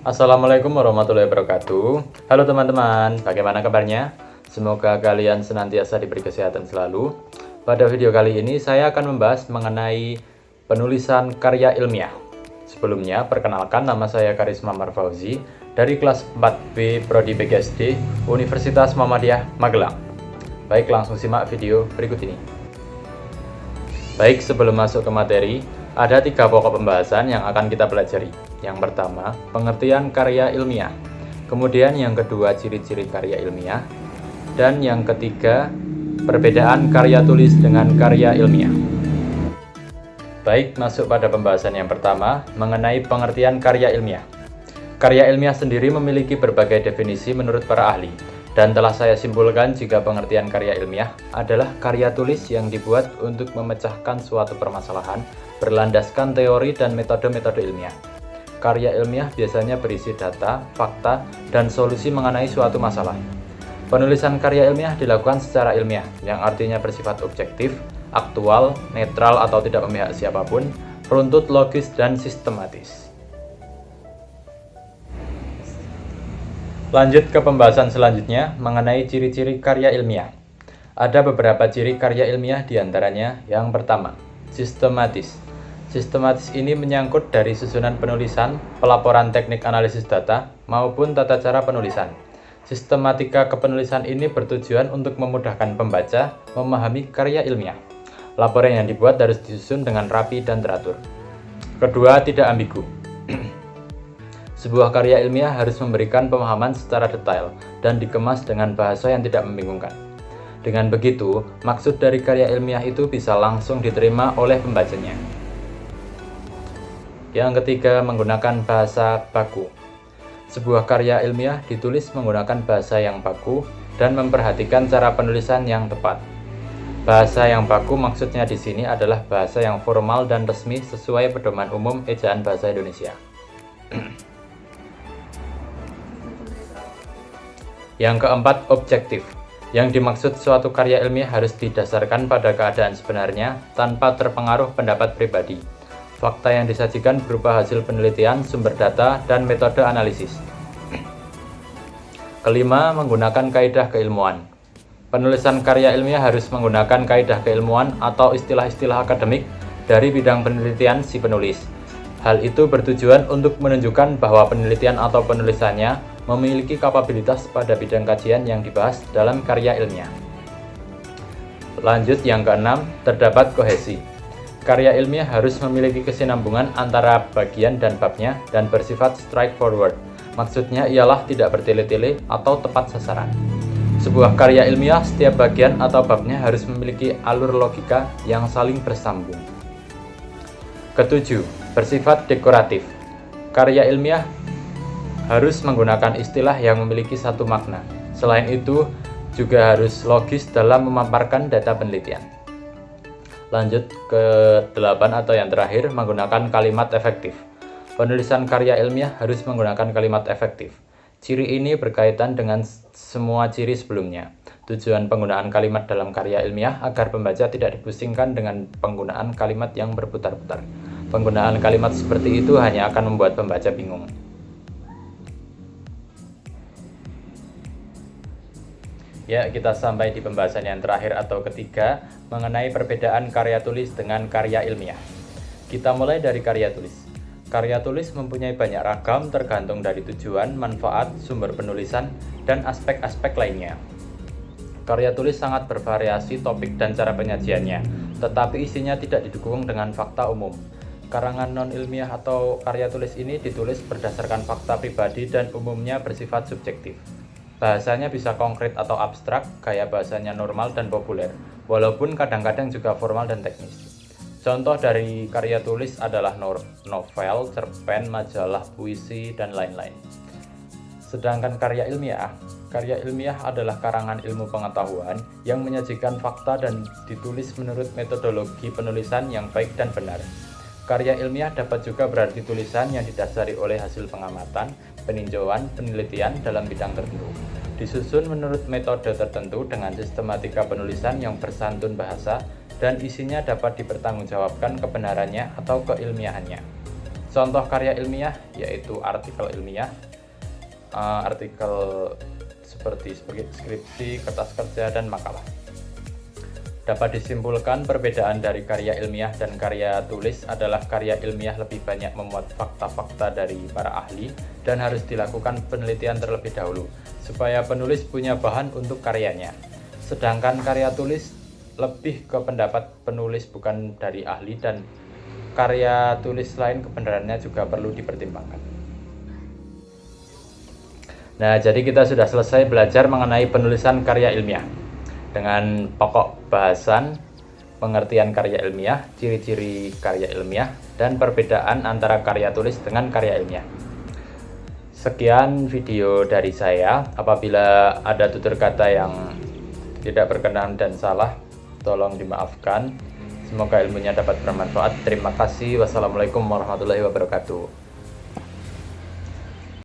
Assalamualaikum warahmatullahi wabarakatuh. Halo teman-teman, bagaimana kabarnya? Semoga kalian senantiasa diberi kesehatan selalu. Pada video kali ini saya akan membahas mengenai penulisan karya ilmiah. Sebelumnya, perkenalkan, nama saya Karisma Marfauzi dari kelas 4B Prodi PGSD Universitas Muhammadiyah Magelang. Baik, langsung simak video berikut ini. Baik, sebelum masuk ke materi, ada 3 pokok pembahasan yang akan kita pelajari. Yang pertama, pengertian karya ilmiah. Kemudian yang kedua, ciri-ciri karya ilmiah. Dan yang ketiga, perbedaan karya tulis dengan karya ilmiah. Baik, masuk pada pembahasan yang pertama, mengenai pengertian karya ilmiah. Karya ilmiah sendiri memiliki berbagai definisi menurut para ahli. Dan telah saya simpulkan jika pengertian karya ilmiah adalah karya tulis yang dibuat untuk memecahkan suatu permasalahan berlandaskan teori dan metode-metode ilmiah. Karya ilmiah biasanya berisi data, fakta, dan solusi mengenai suatu masalah. Penulisan karya ilmiah dilakukan secara ilmiah, yang artinya bersifat objektif, aktual, netral atau tidak memihak siapapun, runtut, logis, dan sistematis. Lanjut ke pembahasan selanjutnya mengenai ciri-ciri karya ilmiah. Ada beberapa ciri karya ilmiah diantaranya. Yang pertama, sistematis. Sistematis ini menyangkut dari susunan penulisan, pelaporan teknik analisis data, maupun tata cara penulisan. Sistematika kepenulisan ini bertujuan untuk memudahkan pembaca memahami karya ilmiah. Laporan yang dibuat harus disusun dengan rapi dan teratur. Kedua, tidak ambigu. Sebuah karya ilmiah harus memberikan pemahaman secara detail dan dikemas dengan bahasa yang tidak membingungkan. Dengan begitu, maksud dari karya ilmiah itu bisa langsung diterima oleh pembacanya. Yang ketiga, menggunakan bahasa baku. Sebuah karya ilmiah ditulis menggunakan bahasa yang baku dan memperhatikan cara penulisan yang tepat. Bahasa yang baku maksudnya di sini adalah bahasa yang formal dan resmi sesuai pedoman umum ejaan bahasa Indonesia. Yang keempat, objektif. Yang dimaksud suatu karya ilmiah harus didasarkan pada keadaan sebenarnya tanpa terpengaruh pendapat pribadi. Fakta yang disajikan berupa hasil penelitian, sumber data, dan metode analisis. Kelima, menggunakan kaidah keilmuan. Penulisan karya ilmiah harus menggunakan kaidah keilmuan atau istilah-istilah akademik dari bidang penelitian si penulis. Hal itu bertujuan untuk menunjukkan bahwa penelitian atau penulisannya memiliki kapabilitas pada bidang kajian yang dibahas dalam karya ilmiah. Lanjut, yang keenam, terdapat kohesi. Karya ilmiah harus memiliki kesinambungan antara bagian dan babnya dan bersifat straightforward. Maksudnya ialah tidak bertele-tele atau tepat sasaran. Sebuah karya ilmiah, setiap bagian atau babnya harus memiliki alur logika yang saling bersambung. Ketujuh, bersifat dekoratif. Karya ilmiah harus menggunakan istilah yang memiliki satu makna. Selain itu, juga harus logis dalam memaparkan data penelitian. Lanjut ke 8 atau yang terakhir, menggunakan kalimat efektif. Penulisan karya ilmiah harus menggunakan kalimat efektif. Ciri ini berkaitan dengan semua ciri sebelumnya. Tujuan penggunaan kalimat dalam karya ilmiah agar pembaca tidak dipusingkan dengan penggunaan kalimat yang berputar-putar. Penggunaan kalimat seperti itu hanya akan membuat pembaca bingung. Ya, kita sampai di pembahasan yang terakhir atau ketiga mengenai perbedaan karya tulis dengan karya ilmiah. Kita mulai dari karya tulis. Karya tulis mempunyai banyak ragam tergantung dari tujuan, manfaat, sumber penulisan, dan aspek-aspek lainnya. Karya tulis sangat bervariasi topik dan cara penyajiannya, tetapi isinya tidak didukung dengan fakta umum. Karangan non-ilmiah atau karya tulis ini ditulis berdasarkan fakta pribadi dan umumnya bersifat subjektif. Bahasanya bisa konkret atau abstrak, gaya bahasanya normal dan populer, walaupun kadang-kadang juga formal dan teknis. Contoh dari karya tulis adalah novel, cerpen, majalah, puisi, dan lain-lain. Sedangkan karya ilmiah adalah karangan ilmu pengetahuan yang menyajikan fakta dan ditulis menurut metodologi penulisan yang baik dan benar. Karya ilmiah dapat juga berarti tulisan yang didasari oleh hasil pengamatan, peninjauan, penelitian dalam bidang tertentu. Disusun menurut metode tertentu dengan sistematika penulisan yang bersantun bahasa dan isinya dapat dipertanggungjawabkan kebenarannya atau keilmiahannya. Contoh karya ilmiah yaitu artikel ilmiah, artikel seperti skripsi, kertas kerja, dan makalah. Dapat disimpulkan perbedaan dari karya ilmiah dan karya tulis adalah karya ilmiah lebih banyak memuat fakta-fakta dari para ahli dan harus dilakukan penelitian terlebih dahulu supaya penulis punya bahan untuk karyanya. Sedangkan karya tulis lebih ke pendapat penulis bukan dari ahli, dan karya tulis lain kebenarannya juga perlu dipertimbangkan. Nah, jadi kita sudah selesai belajar mengenai penulisan karya ilmiah dengan pokok bahasan, pengertian karya ilmiah, ciri-ciri karya ilmiah, dan perbedaan antara karya tulis dengan karya ilmiah. Sekian video dari saya. Apabila ada tutur kata yang tidak berkenan dan salah, tolong dimaafkan. Semoga ilmunya dapat bermanfaat. Terima kasih. Wassalamualaikum warahmatullahi wabarakatuh.